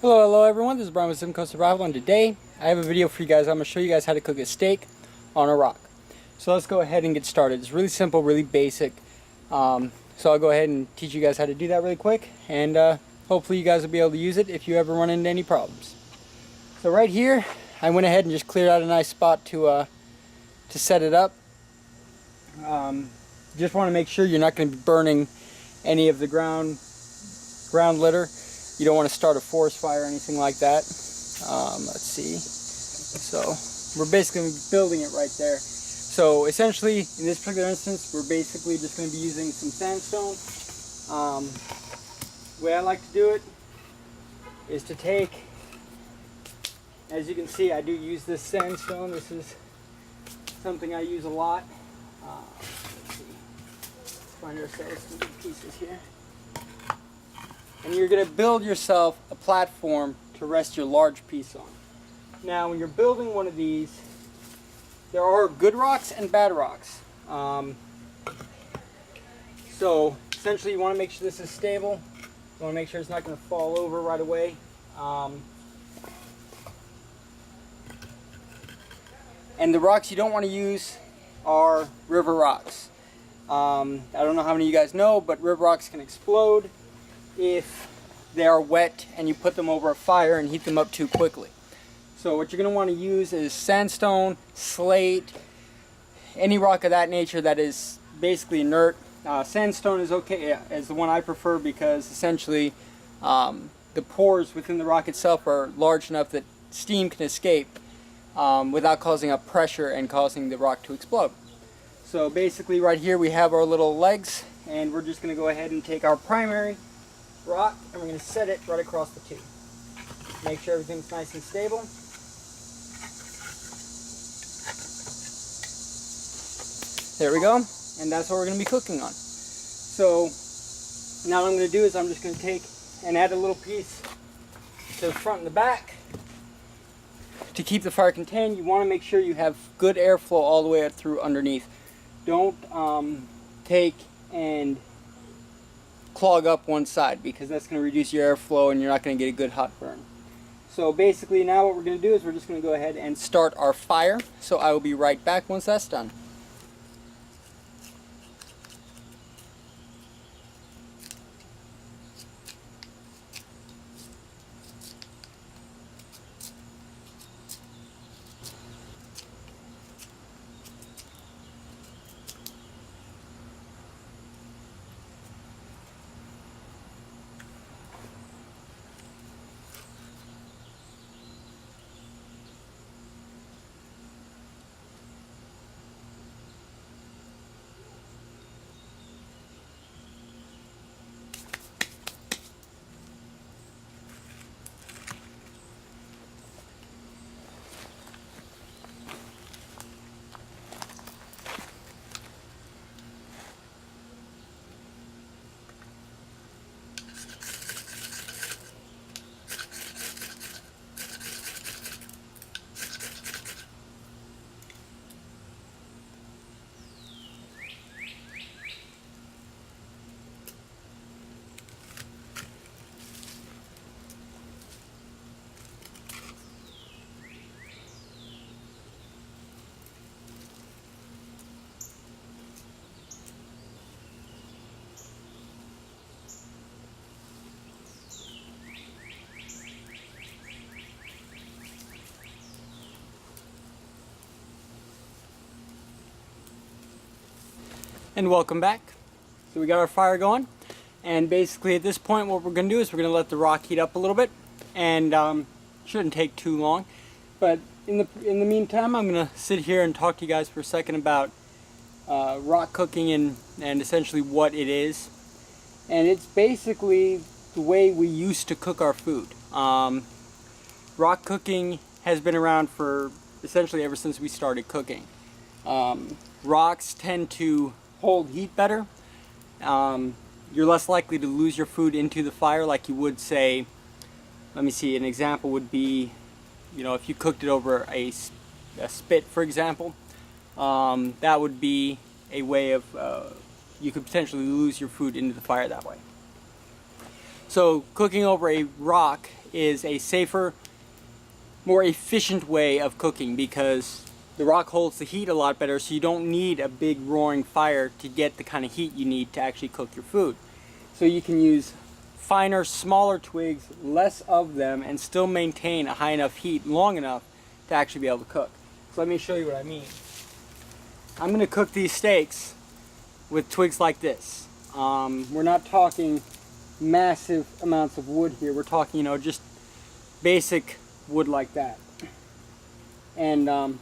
Hello everyone, this is Brian with ZimCo Survival, and today I have a video for you guys. I'm going to show you guys how to cook a steak on a rock. So let's go ahead and get started. It's really simple, really basic. So I'll go ahead and teach you guys how to do that really quick, and hopefully you guys will be able to use it if you ever run into any problems. So right here, I went ahead and just cleared out a nice spot to set it up. Just want to make sure you're not going to be burning any of the ground litter. You don't want to start a forest fire or anything like that. Let's see. So we're basically building it right there. So essentially, in this particular instance, we're basically just going to be using some sandstone. The way I like to do it is to take, as you can see, I do use this sandstone. This is something I use a lot. Let's see. Find ourselves some good pieces here. And you're going to build yourself a platform to rest your large piece on. Now, when you're building one of these, there are good rocks and bad rocks. So essentially, you want to make sure this is stable. You want to make sure it's not going to fall over right away. And the rocks you don't want to use are river rocks. I don't know how many of you guys know, but river rocks can explode if they are wet and you put them over a fire and heat them up too quickly. So what you're going to want to use is sandstone, slate, any rock of that nature that is basically inert. Sandstone is okay as the one I prefer because essentially the pores within the rock itself are large enough that steam can escape without causing up pressure and causing the rock to explode. So basically right here we have our little legs, and we're just going to go ahead and take our primary rock and we're going to set it right across the two. Make sure everything's nice and stable. There we go, and that's what we're going to be cooking on. So now what I'm going to do is I'm just going to take and add a little piece to the front and the back. To keep the fire contained, you want to make sure you have good airflow all the way through underneath. Don't take and clog up one side, because that's going to reduce your airflow and you're not going to get a good hot burn. So basically now what we're going to do is we're just going to go ahead and start our fire. So I will be right back once that's done. And welcome back. So we got our fire going, and basically at this point what we're going to do is we're going to let the rock heat up a little bit, and shouldn't take too long. But in the meantime, I'm going to sit here and talk to you guys for a second about rock cooking and essentially what it is. And it's basically the way we used to cook our food. Rock cooking has been around for essentially ever since we started cooking. Rocks tend to hold heat better. You're less likely to lose your food into the fire like you would, say, let me see, an example would be, you know, if you cooked it over a spit, for example, that would be a way of, you could potentially lose your food into the fire that way. So cooking over a rock is a safer, more efficient way of cooking because the rock holds the heat a lot better, so you don't need a big roaring fire to get the kind of heat you need to actually cook your food. So you can use finer, smaller twigs, less of them, and still maintain a high enough heat long enough to actually be able to cook. So let me show you what I mean. I'm going to cook these steaks with twigs like this. We're not talking massive amounts of wood here. We're talking, just basic wood like that. And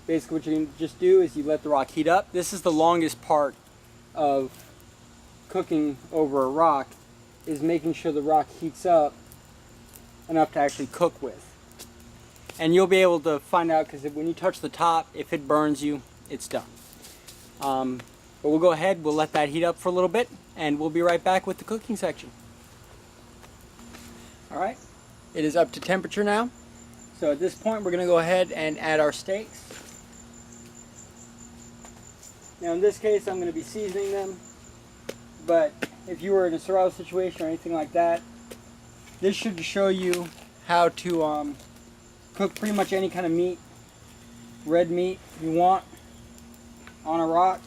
basically what you can just do is you let the rock heat up. This is the longest part of cooking over a rock, is making sure the rock heats up enough to actually cook with. And you'll be able to find out, because when you touch the top, if it burns you, it's done. But we'll go ahead, we'll let that heat up for a little bit, and we'll be right back with the cooking section. Alright, it is up to temperature now. So at this point we're going to go ahead and add our steaks. Now in this case I'm going to be seasoning them, but if you were in a survival situation or anything like that, this should show you how to cook pretty much any kind of meat, red meat you want on a rock.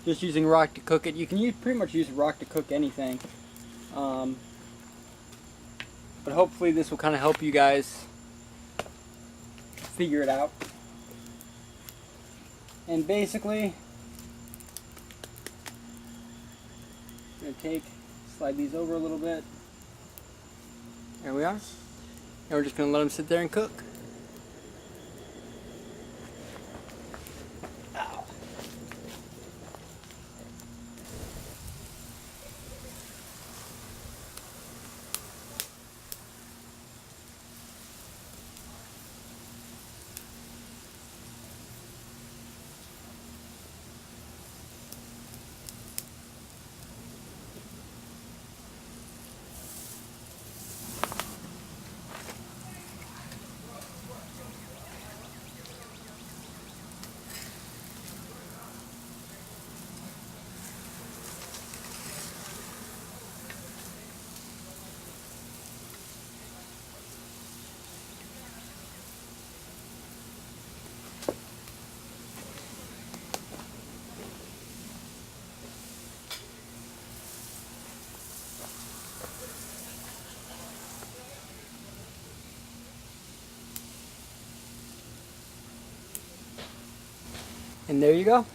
Just using rock to cook it. You can pretty much use a rock to cook anything. But hopefully this will kind of help you guys figure it out. And basically, I'm going to slide these over a little bit. There we are. And we're just going to let them sit there and cook. Ow. And there you go.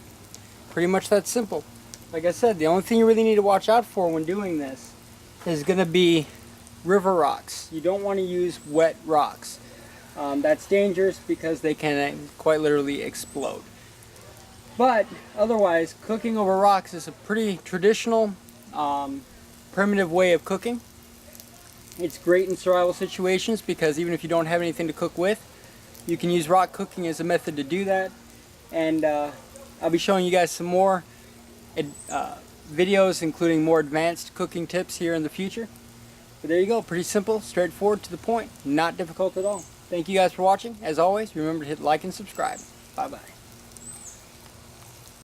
Pretty much that simple. Like I said, the only thing you really need to watch out for when doing this is going to be river rocks. You don't want to use wet rocks. That's dangerous because they can quite literally explode. But otherwise, cooking over rocks is a pretty traditional, primitive way of cooking. It's great in survival situations because even if you don't have anything to cook with, you can use rock cooking as a method to do that. And I'll be showing you guys some more videos, including more advanced cooking tips here in the future. But there you go, pretty simple, straightforward, to the point, not difficult at all. Thank you guys for watching. As always, remember to hit like and subscribe. Bye bye.